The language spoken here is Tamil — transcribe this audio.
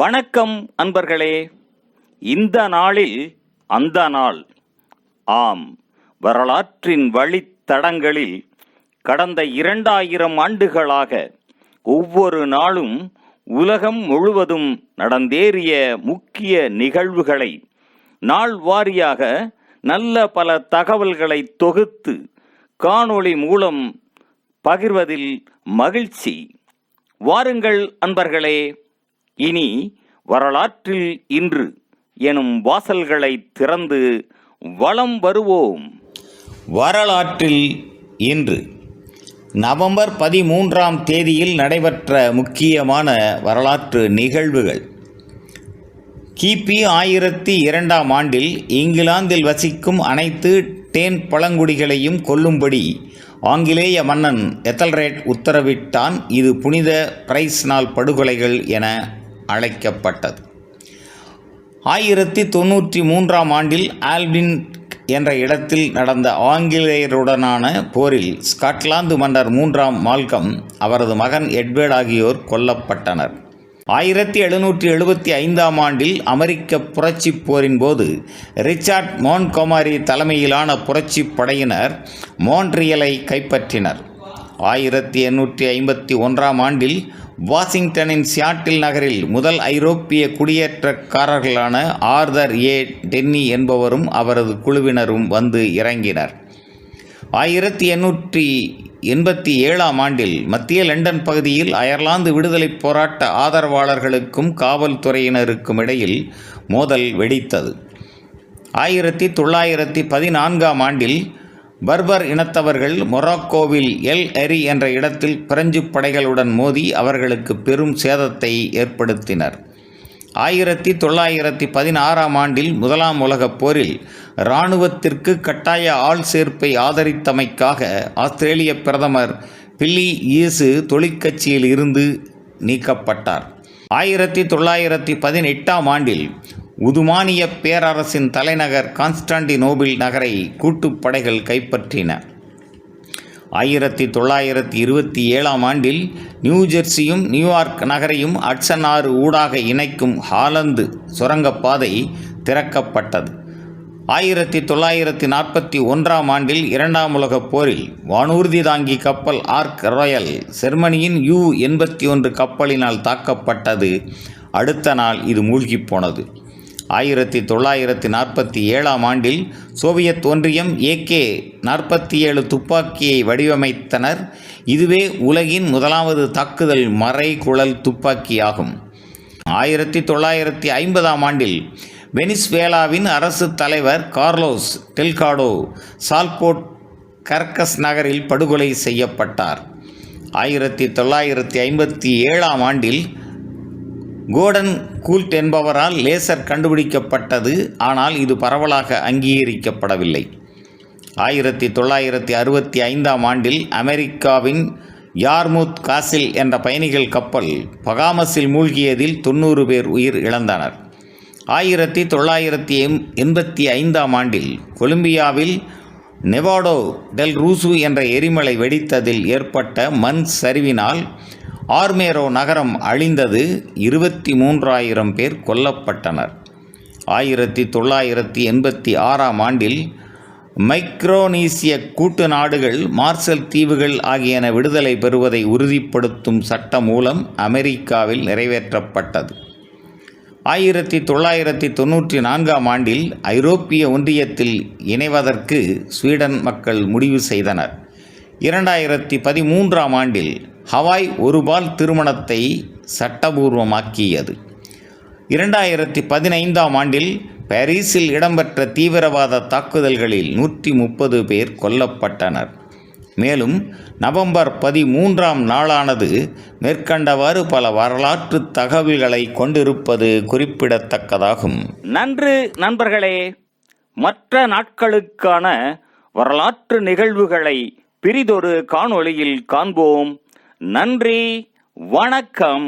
வணக்கம் அன்பர்களே. இந்த நாளில் அந்த நாள். ஆம், வரலாற்றின் வழித்தடங்களில் கடந்த 2000 ஆண்டுகளாக ஒவ்வொரு நாளும் உலகம் முழுவதும் நடந்தேறிய முக்கிய நிகழ்வுகளை நாள் வாரியாக நல்ல பல தகவல்களை தொகுத்து காணொளி மூலம் பகிர்வதில் மகிழ்ச்சி. வாருங்கள் அன்பர்களே, இனி வரலாற்றில் இன்று எனும் வாசல்களை திறந்து வலம் வருவோம். வரலாற்றில் இன்று நவம்பர் 13ஆம் தேதியில் நடைபெற்ற முக்கியமான வரலாற்று நிகழ்வுகள். கிபி 1002ஆம் ஆண்டில் இங்கிலாந்தில் வசிக்கும் அனைத்து டேன் பழங்குடிகளையும் கொல்லும்படி ஆங்கிலேய மன்னன் எத்தல்ரெட் உத்தரவிட்டான். இது புனித பிரைஸ் நாள் படுகொலைகள் என அழைக்கப்பட்டது. 1093ஆம் ஆண்டில் ஆல்பின் என்ற இடத்தில் நடந்த ஆங்கிலேயருடனான போரில் ஸ்காட்லாந்து மன்னர் 3ஆம் மால்கம், அவரது மகன் எட்வர்ட் ஆகியோர் கொல்லப்பட்டனர். 1775ஆம் ஆண்டில் அமெரிக்க புரட்சிப் போரின் போது ரிச்சர்ட் மோன்ட்கோமரி தலைமையிலான புரட்சிப் படையினர் மோன்ட்ரியலை கைப்பற்றினர். 1851ஆம் ஆண்டில் வாஷிங்டனின் சியாட்டில் நகரில் முதல் ஐரோப்பிய குடியேற்றக்காரர்களான ஆர்தர் ஏ டென்னி என்பவரும் அவரது குழுவினரும் வந்து இறங்கினர். 1887ஆம் ஆண்டில் மத்திய லண்டன் பகுதியில் அயர்லாந்து விடுதலை போராட்ட ஆதரவாளர்களுக்கும் காவல்துறையினருக்கும் இடையில் மோதல் வெடித்தது. 1914ஆம் ஆண்டில் பர்பர் இனத்தவர்கள் மொராக்கோவில் எல் எரி என்ற இடத்தில் பிரெஞ்சு படைகளுடன் மோதி அவர்களுக்கு பெரும் சேதத்தை ஏற்படுத்தினர். 1916ஆம் ஆண்டில் முதலாம் உலகப் போரில் இராணுவத்திற்கு கட்டாய ஆள் சேர்ப்பை ஆதரித்தமைக்காக ஆஸ்திரேலிய பிரதமர் பில்லி ஈசு தொழிற்கட்சியில் இருந்து நீக்கப்பட்டார். 1918ஆம் ஆண்டில் உதுமானிய பேரரசின் தலைநகர் கான்ஸ்டாண்டினோபிள் நகரை கூட்டுப்படைகள் கைப்பற்றின. 1927ஆம் ஆண்டில் நியூஜெர்சியும் நியூயார்க் நகரையும் ஹட்சன் ஆறு ஊடாக இணைக்கும் ஹாலந்து சுரங்கப்பாதை திறக்கப்பட்டது. 1941ஆம் ஆண்டில் இரண்டாம் உலகப் போரில் வானூர்தி தாங்கி கப்பல் ஆர்க் ராயல் ஜெர்மனியின் U-81 கப்பலினால் தாக்கப்பட்டது. அடுத்த நாள் இது மூழ்கிப் போனது. 1947ஆம் ஆண்டில் சோவியத் ஒன்றியம் AK-47 துப்பாக்கியை வடிவமைத்தனர். இதுவே உலகின் முதலாவது தாக்குதல் மறைகுழல் துப்பாக்கியாகும். 1950ஆம் ஆண்டில் வெனிசுவேலாவின் அரசு தலைவர் கார்லோஸ் டெல்காடோ சால்போர்ட் கர்கஸ் நகரில் படுகொலை செய்யப்பட்டார். 1957ஆம் ஆண்டில் கோர்டன் கூல்ட் என்பவரால் லேசர் கண்டுபிடிக்கப்பட்டது. ஆனால் இது பரவலாக அங்கீகரிக்கப்படவில்லை. 1965ஆம் ஆண்டில் அமெரிக்காவின் யார்மூத் காசில் என்ற பயணிகள் கப்பல் பகாமஸில் மூழ்கியதில் 90 பேர் உயிர் இழந்தனர். 1985ஆம் ஆண்டில் கொலம்பியாவில் நெவாடோ டெல் ரூசு என்ற எரிமலை வெடித்ததில் ஏற்பட்ட மண் சரிவினால் ஆர்மேரோ நகரம் அழிந்தது. 23,000 பேர் கொல்லப்பட்டனர். 1986ஆம் ஆண்டில் மைக்ரோனீசிய கூட்டு நாடுகள் மார்ஷல் தீவுகள் ஆகியன விடுதலை பெறுவதை உறுதிப்படுத்தும் சட்ட மூலம் அமெரிக்காவில் நிறைவேற்றப்பட்டது. 1994ஆம் ஆண்டில் ஐரோப்பிய ஒன்றியத்தில் இணைவதற்கு ஸ்வீடன் மக்கள் முடிவு செய்தனர். 2013ஆம் ஆண்டில் ஹவாய் ஒருபால் திருமணத்தை சட்டபூர்வமாக்கியது. 2015ஆம் ஆண்டில் பாரிஸில் இடம்பெற்ற தீவிரவாத தாக்குதல்களில் 130 பேர் கொல்லப்பட்டனர். மேலும் நவம்பர் 13ஆம் நாளானது மேற்கண்டவாறு பல வரலாற்று தகவல்களை கொண்டிருப்பது குறிப்பிடத்தக்கதாகும். நன்று நண்பர்களே. மற்ற நாட்களுக்கான வரலாற்று நிகழ்வுகளை பிரிதொரு காணொளியில் காண்போம். நன்றி, வணக்கம்.